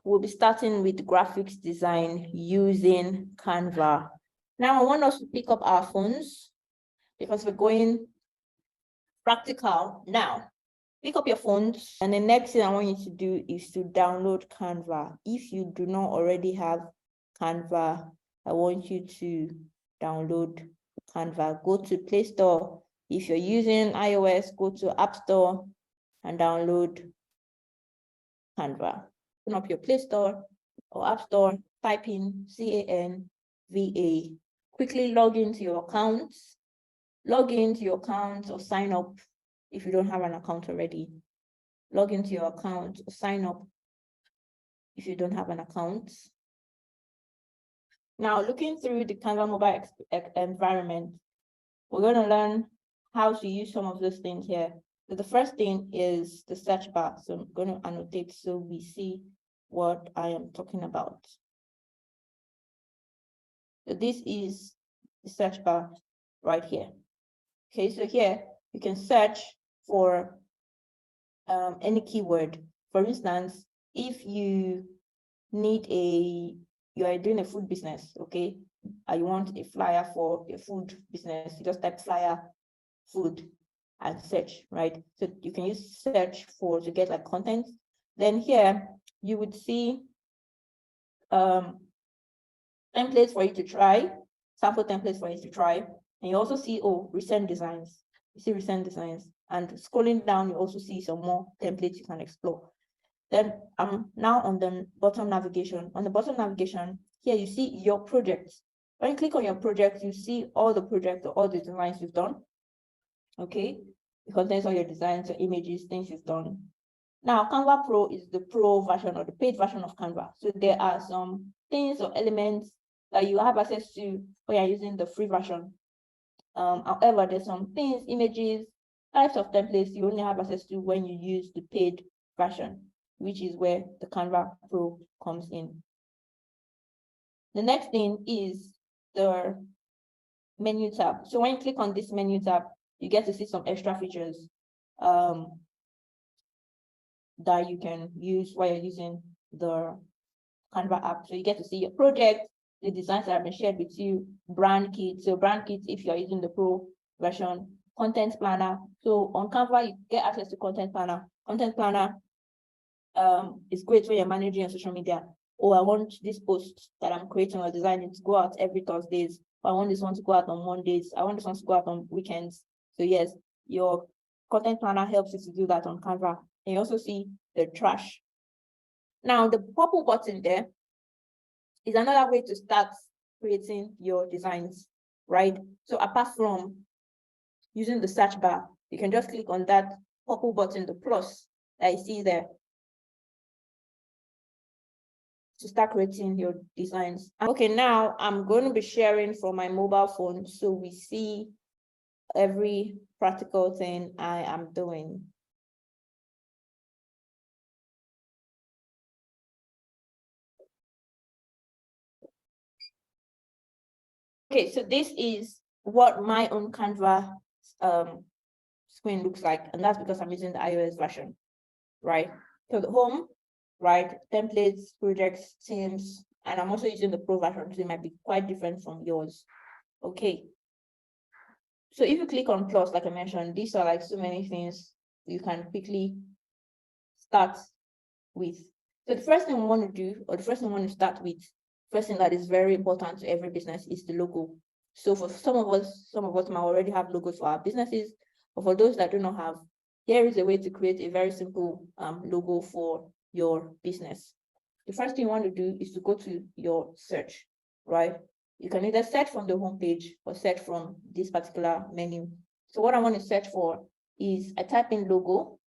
we'll be starting with graphics design using Canva. Now I want us to pick up our phones because we're going practical now. Pick up your phones, and the next thing I want you to do is to download Canva. If you do not already have Canva, I want you to download Canva. Go to Play Store. If you're using iOS, go to App Store and download Canva. Open up your Play Store or App Store, type in CANVA. Quickly log into your account. Log into your account or sign up if you don't have an account already. Log into your account or sign up if you don't have an account. Now, looking through the Canva mobile environment, we're going to learn how to use some of those things here. So the first thing is the search bar. So I'm going to annotate so we see what I am talking about. So this is the search bar right here. Okay, so here you can search for any keyword. For instance, if you are doing a food business, okay, and you want a flyer for a food business, you just type flyer food and search, right? So you can use search to get like content. Then here you would see templates for you to try, sample templates for you to try, and you also see recent designs. You see recent designs, and scrolling down you also see some more templates you can explore. Then I'm now on the bottom navigation. On the bottom navigation, here you see your projects. When you click on your project, you see all the projects or all the designs you've done. Okay, it contains all your designs, your images, things you've done. Now, Canva Pro is the pro version or the paid version of Canva. So there are some things or elements that you have access to when you're using the free version. However, there's some things, images, types of templates you only have access to when you use the paid version, which is where the Canva Pro comes in. The next thing is the menu tab. So when you click on this menu tab, you get to see some extra features that you can use while you're using the Canva app. So you get to see your project, the designs that have been shared with you, brand kits. So brand kits, if you're using the pro version, content planner. So on Canva, you get access to content planner. Content planner is great when you're managing your social media. I want this post that I'm creating or designing to go out every Thursdays. I want this one to go out on Mondays. I want this one to go out on weekends. So yes, your content planner helps you to do that on Canva. And you also see the trash. Now, the purple button there is another way to start creating your designs, right? So apart from using the search bar, you can just click on that purple button, the plus that you see there, to start creating your designs. Okay, now I'm going to be sharing from my mobile phone so we see every practical thing I am doing. Okay, so this is what my own Canva screen looks like, and that's because I'm using the iOS version, right? So the home, right, templates, projects, themes, and I'm also using the pro version, so it might be quite different from yours. Okay. So if you click on plus, like I mentioned, these are like so many things you can quickly start with. So the first thing we want to do, or the first thing we want to start with, first thing that is very important to every business is the logo. So for some of us might already have logos for our businesses, but for those that do not have, here is a way to create a very simple logo for your business. The first thing you want to do is to go to your search, right? You can either search from the homepage or search from this particular menu. So what I want to search for is I type in logo,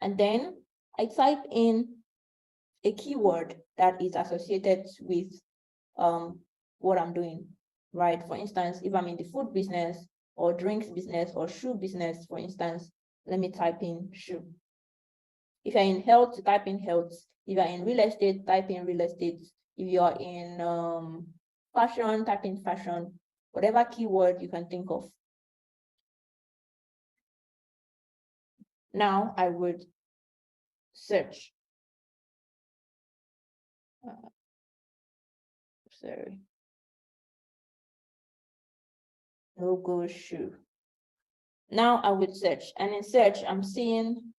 and then I type in a keyword that is associated with what I'm doing, right? For instance, if I'm in the food business or drinks business or shoe business, for instance, let me type in shoe. If you're in health, type in health. If you're in real estate, type in real estate. If you're in fashion, type in fashion. Whatever keyword you can think of. Now I would search. Sorry. Logo shoe. Now I would search, and in search, I'm seeing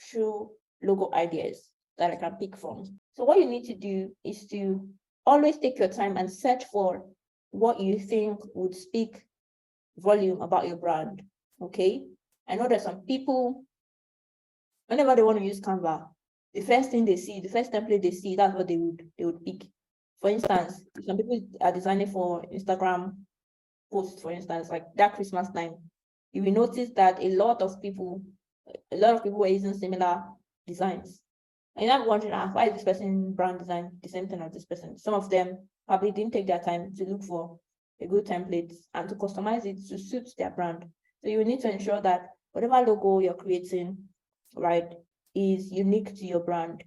shoe logo ideas that I can pick from. So what you need to do is to always take your time and search for what you think would speak volume about your brand. Okay. I know that some people, whenever they want to use Canva, the first thing they see, the first template they see, that's what they would pick. For instance, some people are designing for Instagram posts, for instance, like that Christmas time. You will notice that a lot of people were using similar designs. And you're not wondering, why is this person brand design the same thing as this person? Some of them probably didn't take their time to look for a good template and to customize it to suit their brand. So you need to ensure that whatever logo you're creating, right, is unique to your brand,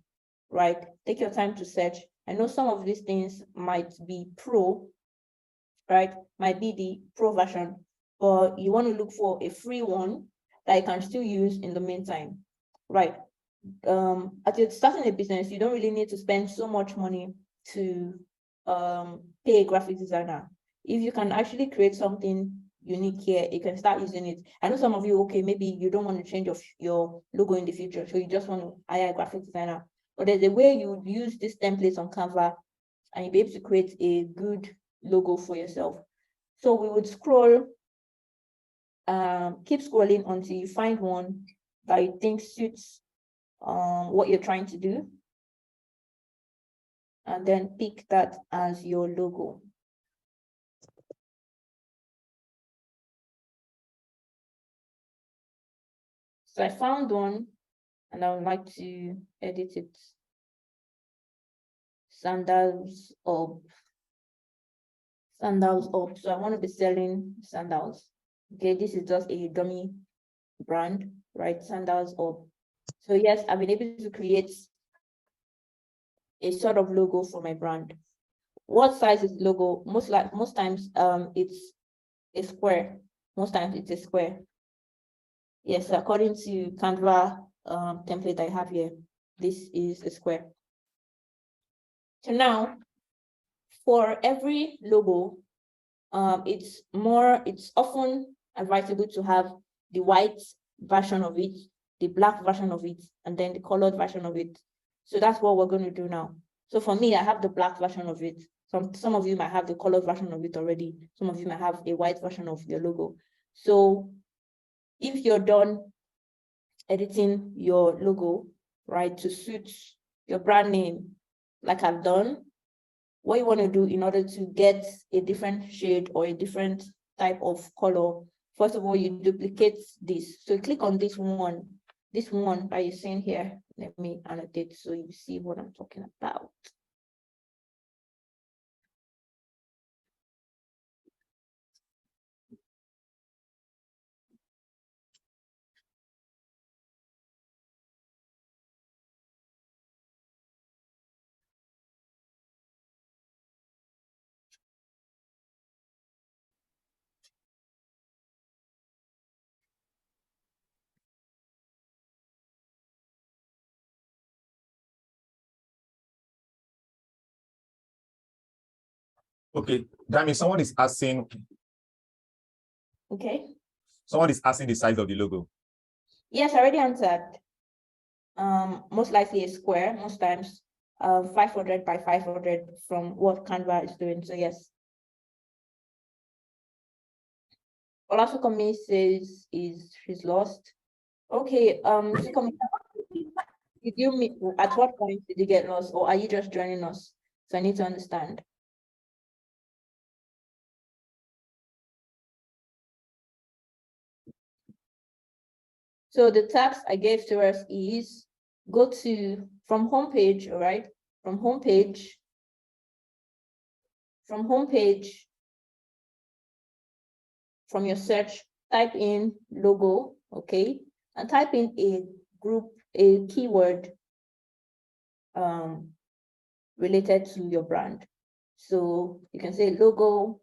right? Take your time to search. I know some of these things might be pro, right? Might be the pro version, but you want to look for a free one that you can still use in the meantime, right? As you're starting a business, you don't really need to spend so much money to pay a graphic designer. If you can actually create something unique here, you can start using it. I know some of you, okay, maybe you don't want to change your logo in the future, so you just want to hire a graphic designer. But there's a way you would use these templates on Canva and you'll be able to create a good logo for yourself. So we would scroll, keep scrolling until you find one that you think suits what you're trying to do, and then pick that as your logo. So I found one and I would like to edit it. Sandals up. Sandals up. So I want to be selling sandals. Okay, this is just a dummy brand, right? Sandals up. So yes, I've been able to create a sort of logo for my brand. What size is logo? Most times it's a square. Most times it's a square. Yes, according to Canva template I have here, this is a square. So now, for every logo, it's often advisable to have the white version of it, the black version of it, and then the colored version of it. So that's what we're going to do now. So for me, I have the black version of it. Some of you might have the colored version of it already. Some of you might have a white version of your logo. So if you're done editing your logo, right, to suit your brand name, like I've done, what you want to do in order to get a different shade or a different type of color, first of all, you duplicate this. So click on this one that you're seeing here. Let me annotate so you see what I'm talking about. Okay, that means someone is asking. Okay. Someone is asking the size of the logo. Yes, I already answered. Most likely a square, most times 500 by 500 from what Canva is doing. So yes. Olasukomi says she's lost. Okay, did you meet, at what point did you get lost, or are you just joining us? So I need to understand. So the task I gave to us is go to from homepage, all right? From homepage, from your search, type in logo, okay? And type in a keyword related to your brand. So you can say logo.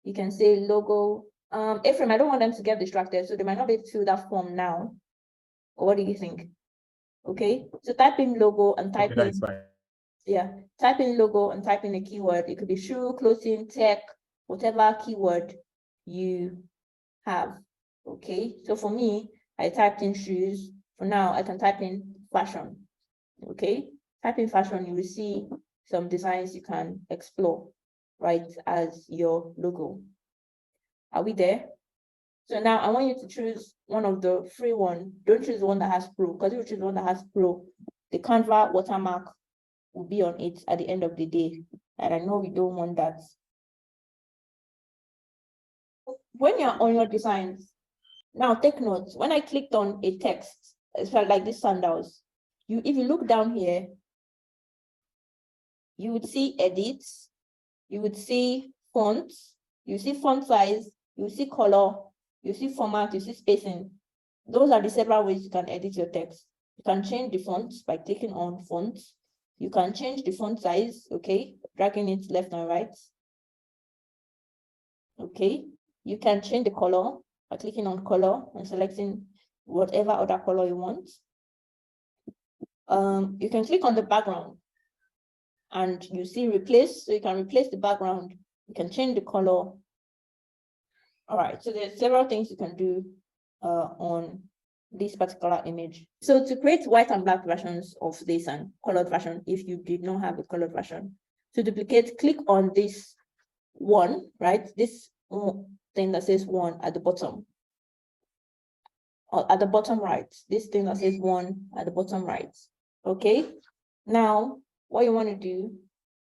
You can say logo. Ephraim, I don't want them to get distracted, so they might not be able to fill that form now. Or what do you think? Okay, so type in logo and type Okay, that in, is fine. yeah, type in logo and type in a keyword. It could be shoe, clothing, tech, whatever keyword you have. Okay, so for me, I typed in shoes. For now, I can type in fashion. Okay, type in fashion, you will see some designs you can explore, right, as your logo. Are we there? So now I want you to choose one of the free one. Don't choose the one that has pro, because if you choose the one that has pro, the Canva watermark will be on it at the end of the day. And I know we don't want that. When you're on your designs, now take notes. When I clicked on a text, it's like this sandals. If you look down here, you would see edits, you would see fonts, you see font size, you see color, you see format, you see spacing. Those are the several ways you can edit your text. You can change the fonts by clicking on fonts. You can change the font size, okay, dragging it left and right. Okay, you can change the color by clicking on color and selecting whatever other color you want. You can click on the background and you see replace, so you can replace the background. You can change the color. All right, so there's several things you can do on this particular image. So to create white and black versions of this and colored version, if you did not have a colored version, to duplicate, click on this one, right? This thing that says one at the bottom. Or at the bottom right, this thing that says one at the bottom right. Okay, now what you want to do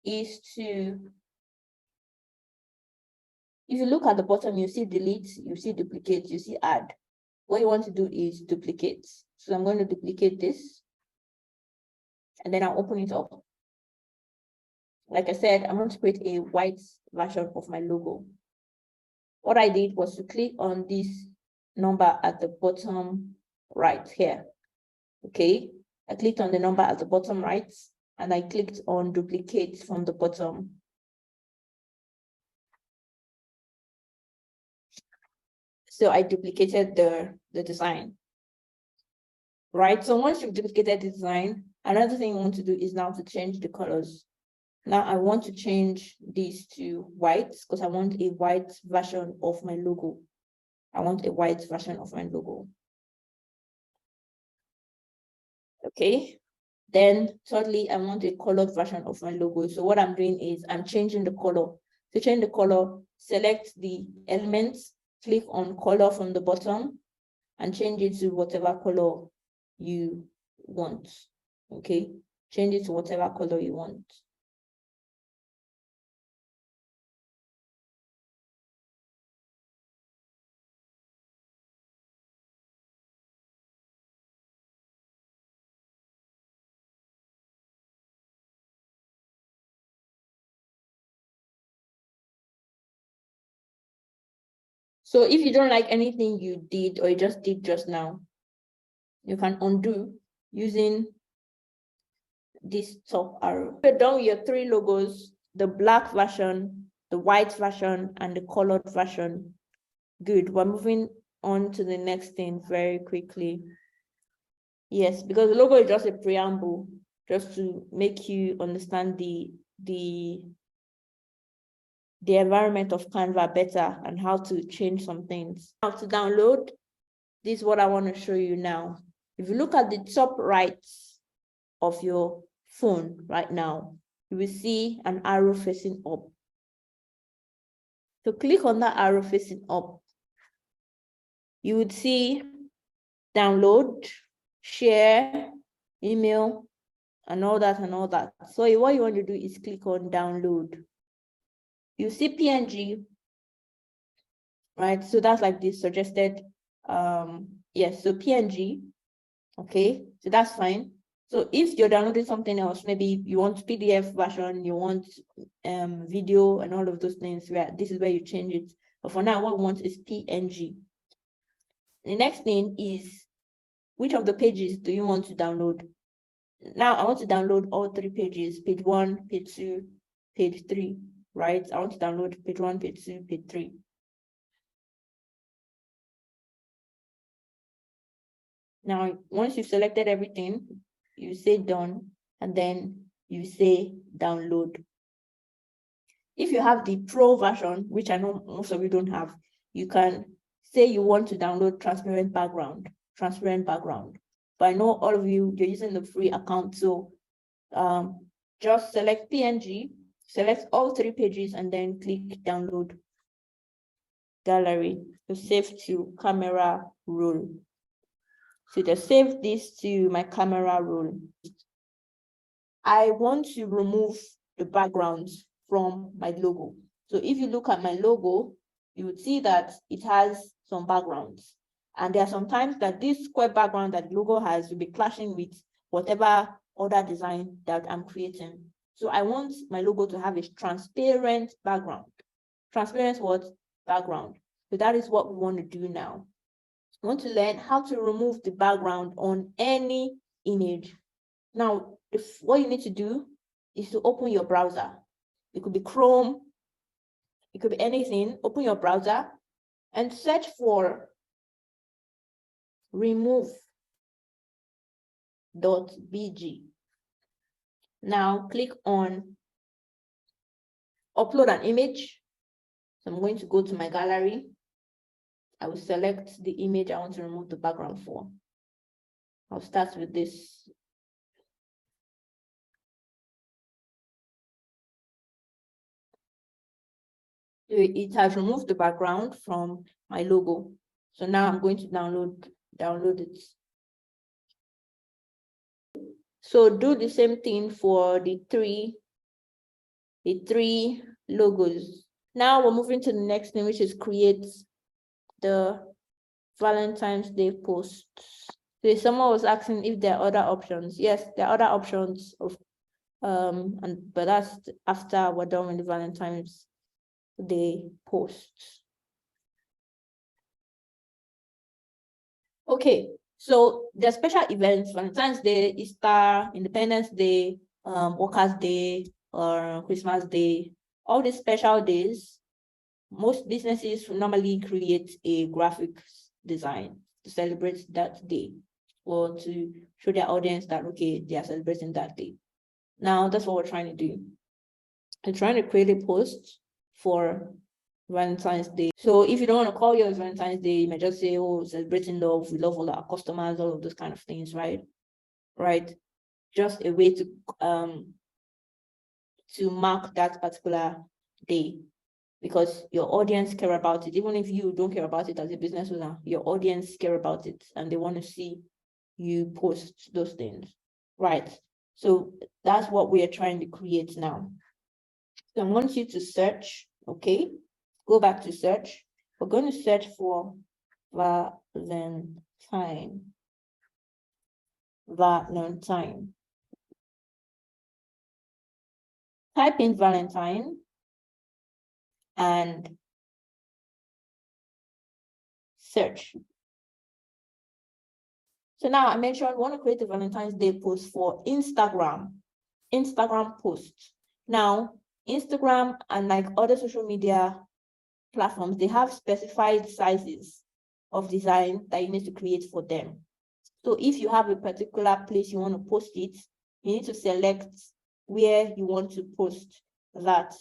is to, if you look at the bottom, you see delete, you see duplicate, you see add. What you want to do is duplicate. So I'm going to duplicate this and then I'll open it up. Like I said, I'm going to create a white version of my logo. What I did was to click on this number at the bottom right here. Okay, I clicked on the number at the bottom right and I clicked on duplicate from the bottom. So I duplicated the design, right? So once you've duplicated the design, another thing you want to do is now to change the colors. Now I want to change this to white because I want a white version of my logo. I want a white version of my logo. Okay. Then thirdly, I want a colored version of my logo. So what I'm doing is I'm changing the color. To change the color, select the elements, click on color from the bottom and change it to whatever color you want. Okay. Change it to whatever color you want. So if you don't like anything you did or you just did just now, you can undo using this top arrow. You're done with your three logos, the black version, the white version, and the colored version. Good. We're moving on to the next thing very quickly. Yes, because the logo is just a preamble, just to make you understand the environment of Canva better and how to change some things. Now to download, this is what I want to show you now. If you look at the top right of your phone right now, you will see an arrow facing up. So click on that arrow facing up. You would see download, share, email, and all that and all that. So what you want to do is click on download. You see PNG, right? So that's like the suggested, yes, so PNG, okay, so that's fine. So if you're downloading something else, maybe you want PDF version, you want video and all of those things, where this is where you change it. But for now, what we want is PNG. The next thing is, which of the pages do you want to download? Now I want to download all three pages, page 1, page 2, page 3, right? I want to download page 1, page 2, page 3. Now, once you've selected everything, you say done, and then you say download. If you have the pro version, which I know most of you don't have, you can say you want to download transparent background. But I know all of you, you're using the free account, so just select PNG, select all 3 pages, and then click download gallery to save to camera roll. So just save this to my camera roll. I want to remove the backgrounds from my logo. So if you look at my logo, you would see that it has some backgrounds. And there are some times that this square background that the logo has will be clashing with whatever other design that I'm creating. So I want my logo to have a transparent background. Transparent what? Background. So that is what we want to do now. We want to learn how to remove the background on any image. Now, what you need to do is to open your browser. It could be Chrome, it could be anything. Open your browser and search for remove.bg. Now click on upload an image. So I'm going to go to my gallery. I will select the image I want to remove the background for. I'll start with this. It has removed the background from my logo. So now I'm going to download it. So do the same thing for the three logos. Now we're moving to the next thing, which is create the Valentine's Day posts. So someone was asking if there are other options. Yes, there are other options of but that's after we're done with the Valentine's Day posts. Okay, so the special events, Valentine's Day, Easter, Independence Day, Workers' Day, or Christmas Day, all these special days, most businesses normally create a graphics design to celebrate that day or to show their audience that, okay, they are celebrating that day. Now, that's what we're trying to do. We're trying to create a post for Valentine's Day. So if you don't want to call yours Valentine's Day, you may just say, oh, celebrating love, we love all our customers, all of those kind of things, right? Right. Just a way to mark that particular day, because your audience care about it. Even if you don't care about it as a business owner, your audience care about it and they want to see you post those things, right? So that's what we are trying to create now. So I want you to search, okay? Go back to search. We're going to search for Valentine. Type in Valentine and search. So now I mentioned I want to create a Valentine's Day post for Instagram posts. Now, Instagram and like other social media platforms, they have specified sizes of design that you need to create for them. So if you have a particular place you want to post it, you need to select where you want to post that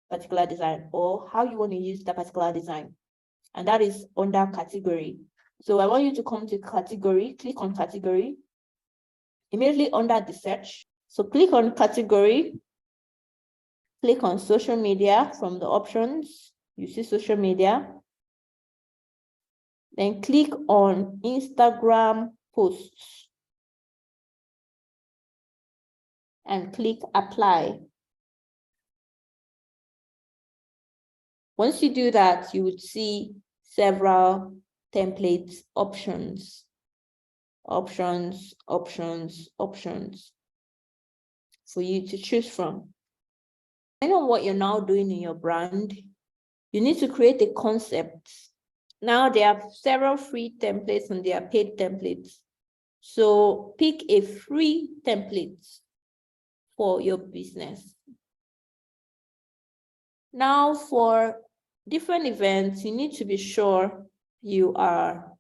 particular design or how you want to use that particular design. And that is under category. So I want you to come to category, click on category, immediately under the search. So click on category, click on social media from the options. You see social media. Then click on Instagram posts and click apply. Once you do that, you would see several template options for you to choose from. Depending on what you're now doing in your brand, you need to create a concept. Now there are several free templates and there are paid templates. So pick a free template for your business. Now for different events, you need to be sure you are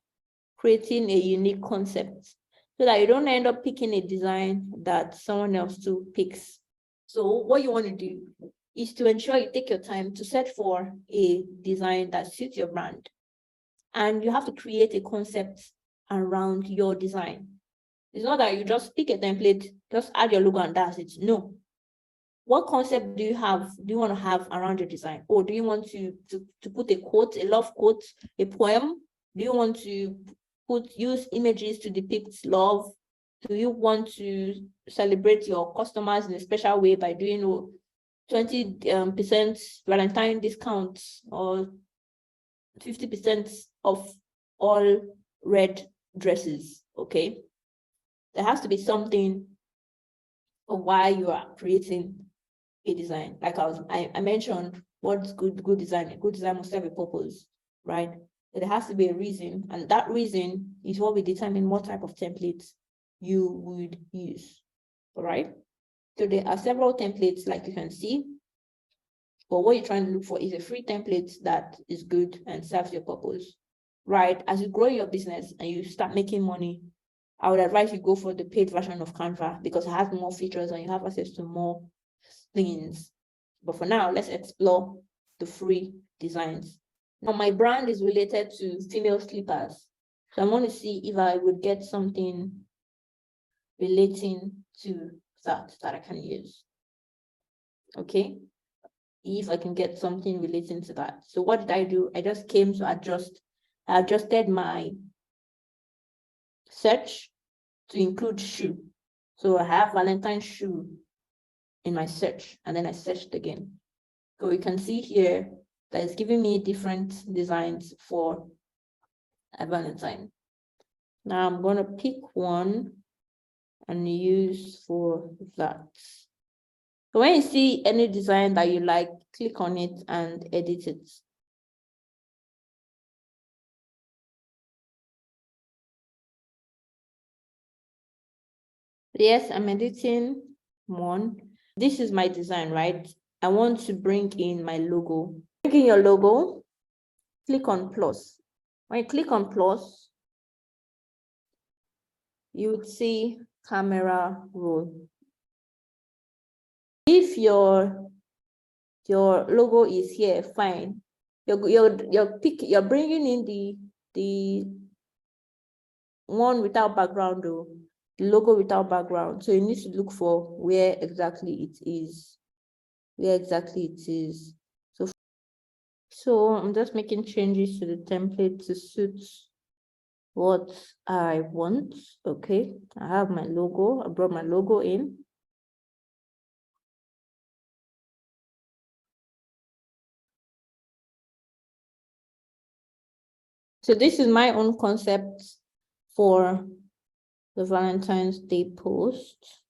creating a unique concept. so that you don't end up picking a design that someone else too picks. So what you want to do is to ensure you take your time to search for a design that suits your brand. And you have to create a concept around your design. It's not that you just pick a template, just add your logo and that's it. No. What concept do you want to have around your design? Or do you want to put a quote, a love quote, a poem? Do you want to use images to depict love? Do you want to celebrate your customers in a special way by doing 20% Valentine discounts or 50% of all red dresses? Okay, there has to be something of why you are creating a design. Like I mentioned, what's good design? A good design must have a purpose, right? There has to be a reason, and that reason is what will determine what type of templates you would use. All right. So there are several templates, like you can see, but what you're trying to look for is a free template that is good and serves your purpose, right? As you grow your business and you start making money, I would advise you go for the paid version of Canva because it has more features and you have access to more things. But for now, let's explore the free designs. Now, my brand is related to female slippers. So I want to see if I would get something relating to that I can use. Okay. If I can get something relating to that. So what did I do? I just came to adjust. I adjusted my search to include shoe. So I have Valentine's shoe in my search, and then I searched again. So you can see here that it's giving me different designs for a Valentine. Now I'm going to pick one and use for that. So when you see any design that you like, click on it and edit it. Yes, I'm editing one. This is my design, right? I want to bring in my logo. Bring in your logo, click on plus. When you click on plus, you would see camera roll. If your logo is here, fine. You're bringing in the one without background, though, the logo without background. So you need to look for where exactly it is. So I'm just making changes to the template to suit what I want. Okay, I have my logo. I brought my logo in. So this is my own concept for the Valentine's Day post.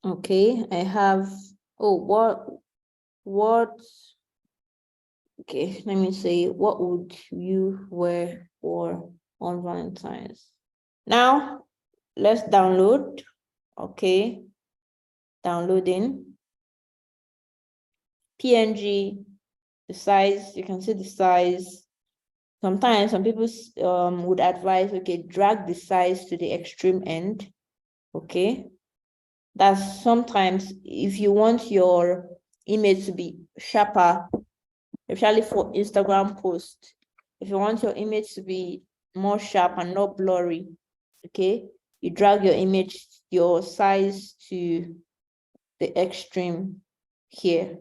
Okay, I have, okay, let me say, what would you wear for on Valentine's? Now, let's download. Okay, downloading. PNG, the size, you can see the size. Sometimes some people would advise, okay, drag the size to the extreme end. Okay, that's sometimes if you want your image to be sharper, especially for Instagram posts, if you want your image to be more sharp and not blurry, okay, you drag your image, your size to the extreme here.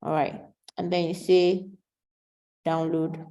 All right, and then you say download.